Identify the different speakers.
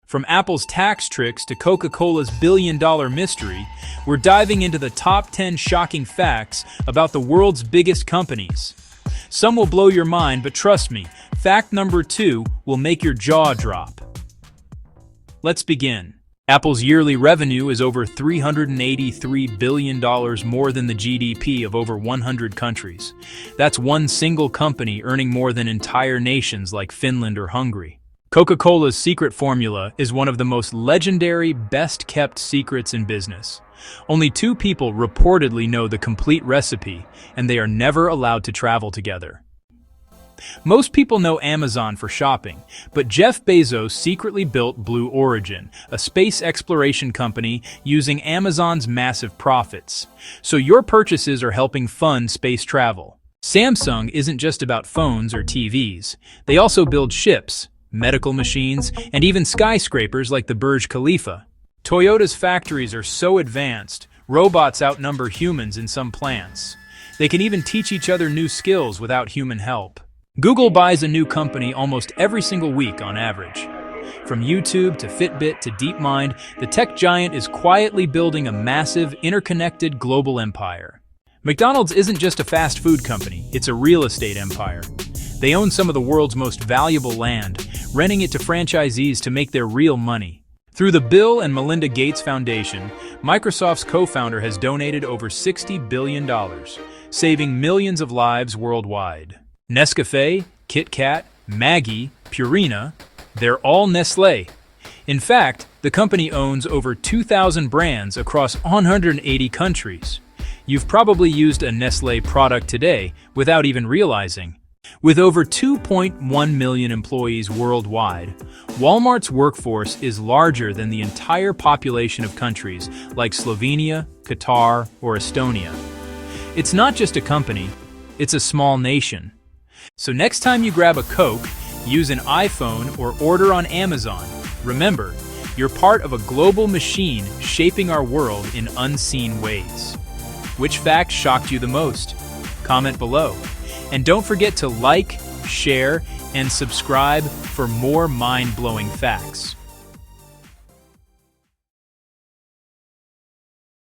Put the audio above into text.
Speaker 1: From Apple's tax tricks to Coca-Cola's billion-dollar mystery, we're diving into the top 10 shocking facts about the world's biggest companies. Some will blow your mind, but trust me, fact number 2 will make your jaw drop. Let's begin. Apple's yearly revenue is over $383 billion more than the GDP of over 100 countries. That's one single company earning more than entire nations like Finland or Hungary. Coca-Cola's secret formula is one of the most legendary, best-kept secrets in business. Only 2 people reportedly know the complete recipe, and they are never allowed to travel together. Most people know Amazon for shopping, but Jeff Bezos secretly built Blue Origin, a space exploration company using Amazon's massive profits. So your purchases are helping fund space travel. Samsung isn't just about phones or TVs. They also build ships, medical machines, and even skyscrapers like the Burj Khalifa. Toyota's factories are so advanced, robots outnumber humans in some plants. They can even teach each other new skills without human help. Google buys a new company almost every single week on average. From YouTube to Fitbit to DeepMind, the tech giant is quietly building a massive, interconnected global empire. McDonald's isn't just a fast food company, it's a real estate empire. They own some of the world's most valuable land, renting it to franchisees to make their real money. Through the Bill and Melinda Gates Foundation, Microsoft's co-founder has donated over $60 billion, saving millions of lives worldwide. Nescafé, Kit Kat, Maggi, Purina, they're all Nestlé. In fact, the company owns over 2,000 brands across 180 countries. You've probably used a Nestlé product today without even realizing. With over 2.1 million employees worldwide, Walmart's workforce is larger than the entire population of countries like Slovenia, Qatar, or Estonia. It's not just a company, it's a small nation. So next time you grab a Coke, use an iPhone, or order on Amazon, remember, you're part of a global machine shaping our world in unseen ways. Which fact shocked you the most? Comment below. And don't forget to like, share, and subscribe for more mind-blowing facts.